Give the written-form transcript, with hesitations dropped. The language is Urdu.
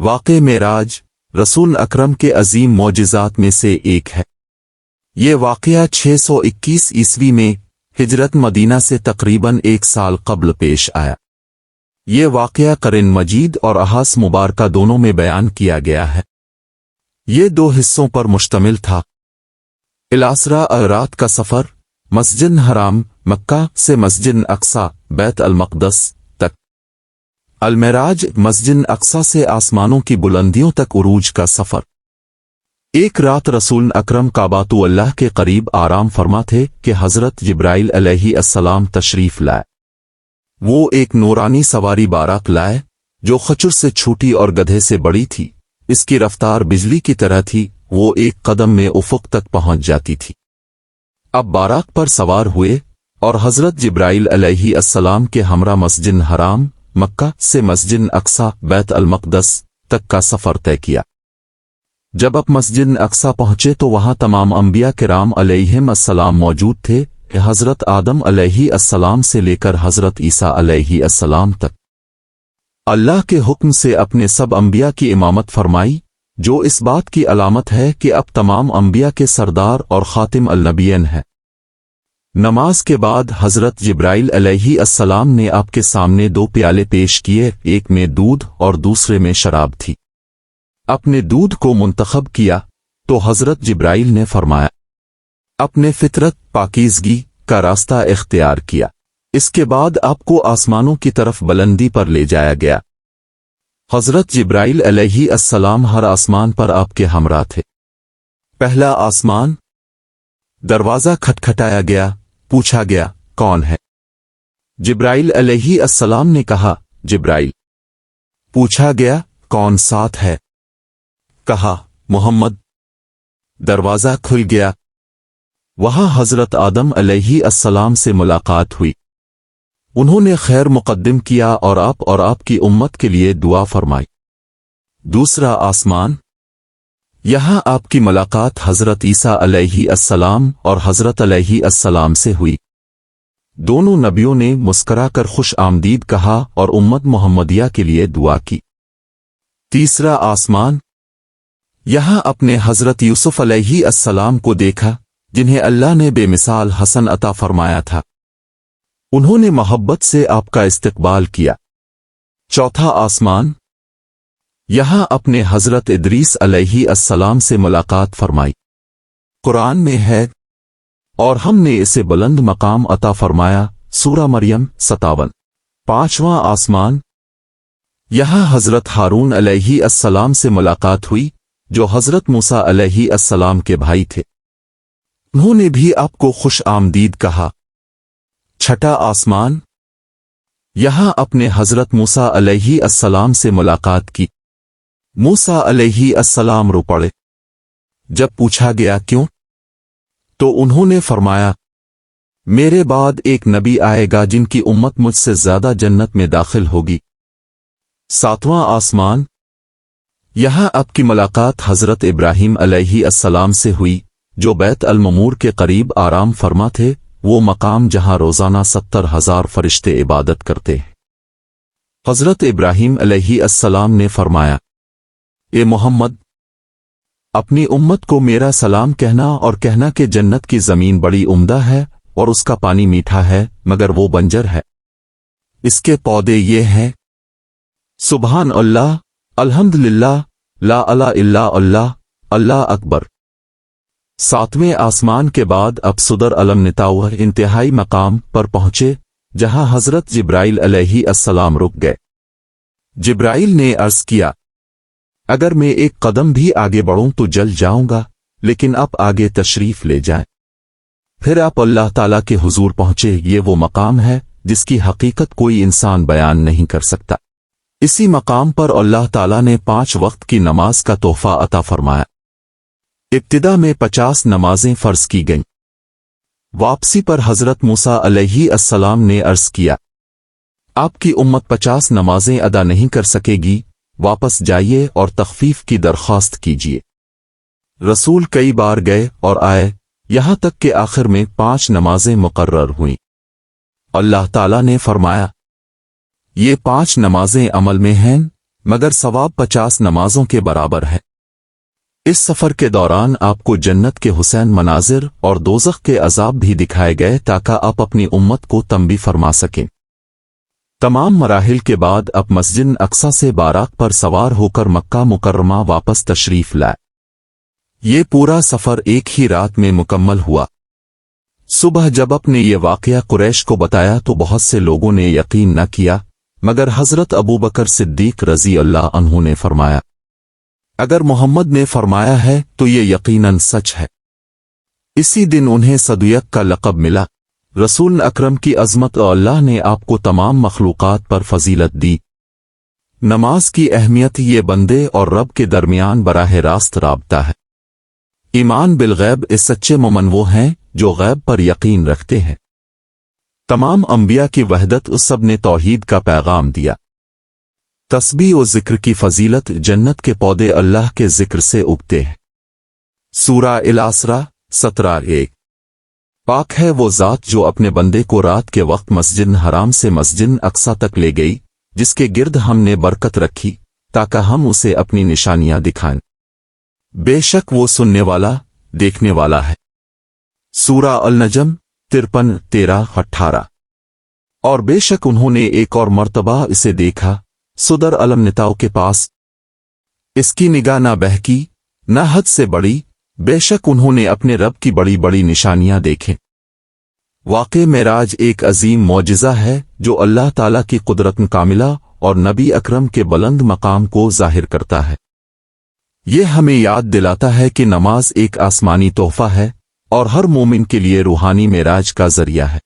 واقع معراج رسول اکرم کے عظیم معجزات میں سے ایک ہے۔ یہ واقعہ 621 عیسوی میں ہجرت مدینہ سے تقریباً 1 سال قبل پیش آیا۔ یہ واقعہ قرآن مجید اور احادیث مبارکہ دونوں میں بیان کیا گیا ہے۔ یہ 2 حصوں پر مشتمل تھا۔ الاسرا رات کا سفر مسجد حرام مکہ سے مسجد اقصی بیت المقدس تک، المعراج مسجد اقصی سے آسمانوں کی بلندیوں تک عروج کا سفر۔ ایک رات رسول اکرم کعبۃ اللہ کے قریب آرام فرما تھے کہ حضرت جبرائیل علیہ السلام تشریف لائے۔ وہ ایک نورانی سواری باراق لائے جو خچر سے چھوٹی اور گدھے سے بڑی تھی۔ اس کی رفتار بجلی کی طرح تھی، وہ ایک قدم میں افق تک پہنچ جاتی تھی۔ اب باراق پر سوار ہوئے اور حضرت جبرائیل علیہ السلام کے ہمراہ مسجد حرام مکہ سے مسجد اقصی بیت المقدس تک کا سفر طے کیا۔ جب اب مسجد اقصی پہنچے تو وہاں تمام انبیاء کرام علیہم السلام موجود تھے، حضرت آدم علیہ السلام سے لے کر حضرت عیسیٰ علیہ السلام تک۔ اللہ کے حکم سے اپنے سب انبیاء کی امامت فرمائی، جو اس بات کی علامت ہے کہ اب تمام انبیاء کے سردار اور خاتم النبیین ہے۔ نماز کے بعد حضرت جبرائیل علیہ السلام نے آپ کے سامنے 2 پیالے پیش کیے، ایک میں دودھ اور دوسرے میں شراب تھی۔ اپنے دودھ کو منتخب کیا تو حضرت جبرائیل نے فرمایا، اپنے فطرت پاکیزگی کا راستہ اختیار کیا۔ اس کے بعد آپ کو آسمانوں کی طرف بلندی پر لے جایا گیا۔ حضرت جبرائیل علیہ السلام ہر آسمان پر آپ کے ہمراہ تھے۔ پہلا آسمان، دروازہ کھٹکھٹایا گیا، پوچھا گیا کون ہے؟ جبرائیل علیہ السلام نے کہا جبرائیل۔ پوچھا گیا کون ساتھ ہے؟ کہا محمد۔ دروازہ کھل گیا۔ وہاں حضرت آدم علیہ السلام سے ملاقات ہوئی۔ انہوں نے خیر مقدم کیا اور آپ کی امت کے لیے دعا فرمائی۔ دوسرا آسمان، یہاں آپ کی ملاقات حضرت عیسیٰ علیہ السلام اور حضرت علیہ السلام سے ہوئی۔ دونوں نبیوں نے مسکرا کر خوش آمدید کہا اور امت محمدیہ کے لیے دعا کی۔ تیسرا آسمان، یہاں اپنے حضرت یوسف علیہ السلام کو دیکھا جنہیں اللہ نے بے مثال حسن عطا فرمایا تھا۔ انہوں نے محبت سے آپ کا استقبال کیا۔ چوتھا آسمان، یہاں اپنے حضرت ادریس علیہ السلام سے ملاقات فرمائی۔ قرآن میں ہے، اور ہم نے اسے بلند مقام عطا فرمایا، سورہ مریم 57۔ پانچواں آسمان، یہاں حضرت ہارون علیہ السلام سے ملاقات ہوئی جو حضرت موسیٰ علیہ السلام کے بھائی تھے۔ انہوں نے بھی آپ کو خوش آمدید کہا۔ چھٹا آسمان، یہاں اپنے حضرت موسیٰ علیہ السلام سے ملاقات کی۔ موسیٰ علیہ السلام رو پڑے۔ جب پوچھا گیا کیوں، تو انہوں نے فرمایا، میرے بعد ایک نبی آئے گا جن کی امت مجھ سے زیادہ جنت میں داخل ہوگی۔ ساتواں آسمان، یہاں آپ کی ملاقات حضرت ابراہیم علیہ السلام سے ہوئی جو بیت المعمور کے قریب آرام فرما تھے، وہ مقام جہاں روزانہ 70,000 فرشتے عبادت کرتے ہیں۔ حضرت ابراہیم علیہ السلام نے فرمایا، اے محمد، اپنی امت کو میرا سلام کہنا اور کہنا کہ جنت کی زمین بڑی عمدہ ہے اور اس کا پانی میٹھا ہے مگر وہ بنجر ہے۔ اس کے پودے یہ ہیں، سبحان اللہ، الحمدللہ، لا الہ الا اللہ، اللہ اکبر۔ ساتویں آسمان کے بعد اب صدر علم نتاؤ انتہائی مقام پر پہنچے جہاں حضرت جبرائیل علیہ السلام رک گئے۔ جبرائیل نے عرض کیا، اگر میں ایک قدم بھی آگے بڑھوں تو جل جاؤں گا، لیکن آپ آگے تشریف لے جائیں۔ پھر آپ اللہ تعالیٰ کے حضور پہنچے۔ یہ وہ مقام ہے جس کی حقیقت کوئی انسان بیان نہیں کر سکتا۔ اسی مقام پر اللہ تعالیٰ نے 5 وقت کی نماز کا تحفہ عطا فرمایا۔ ابتدا میں 50 نمازیں فرض کی گئیں۔ واپسی پر حضرت موسیٰ علیہ السلام نے عرض کیا، آپ کی امت 50 نمازیں ادا نہیں کر سکے گی، واپس جائیے اور تخفیف کی درخواست کیجیے۔ رسول کئی بار گئے اور آئے، یہاں تک کہ آخر میں 5 نمازیں مقرر ہوئیں۔ اللہ تعالیٰ نے فرمایا، یہ 5 نمازیں عمل میں ہیں، مگر ثواب 50 نمازوں کے برابر ہے۔ اس سفر کے دوران آپ کو جنت کے حسین مناظر اور دوزخ کے عذاب بھی دکھائے گئے تاکہ آپ اپنی امت کو تنبیہ فرما سکیں۔ تمام مراحل کے بعد آپ مسجد اقصی سے باراق پر سوار ہو کر مکہ مکرمہ واپس تشریف لائے۔ یہ پورا سفر ایک ہی رات میں مکمل ہوا۔ صبح جب اپنے یہ واقعہ قریش کو بتایا تو بہت سے لوگوں نے یقین نہ کیا، مگر حضرت ابوبکر صدیق رضی اللہ عنہ نے فرمایا، اگر محمد نے فرمایا ہے تو یہ یقیناً سچ ہے۔ اسی دن انہیں صدیق کا لقب ملا۔ رسول اکرم کی عظمت اور اللہ نے آپ کو تمام مخلوقات پر فضیلت دی۔ نماز کی اہمیت یہ بندے اور رب کے درمیان براہ راست رابطہ ہے۔ ایمان بالغیب اس سچے مومن وہ ہیں جو غیب پر یقین رکھتے ہیں۔ تمام انبیاء کی وحدت اس سب نے توحید کا پیغام دیا۔ تسبیح و ذکر کی فضیلت جنت کے پودے اللہ کے ذکر سے اگتے ہیں۔ سورہ الاسراء 17:1۔ پاک ہے وہ ذات جو اپنے بندے کو رات کے وقت مسجد حرام سے مسجد اقصی تک لے گئی، جس کے گرد ہم نے برکت رکھی تاکہ ہم اسے اپنی نشانیاں دکھائیں۔ بے شک وہ سننے والا دیکھنے والا ہے۔ سورہ النجم 53 13 18۔ اور بے شک انہوں نے ایک اور مرتبہ اسے دیکھا، صدر علم نتاؤ کے پاس، اس کی نگاہ نہ بہکی نہ حد سے بڑی، بے شک انہوں نے اپنے رب کی بڑی بڑی نشانیاں دیکھیں۔ واقع معراج ایک عظیم معجزہ ہے جو اللہ تعالیٰ کی قدرت کاملہ اور نبی اکرم کے بلند مقام کو ظاہر کرتا ہے۔ یہ ہمیں یاد دلاتا ہے کہ نماز ایک آسمانی تحفہ ہے اور ہر مومن کے لیے روحانی معراج کا ذریعہ ہے۔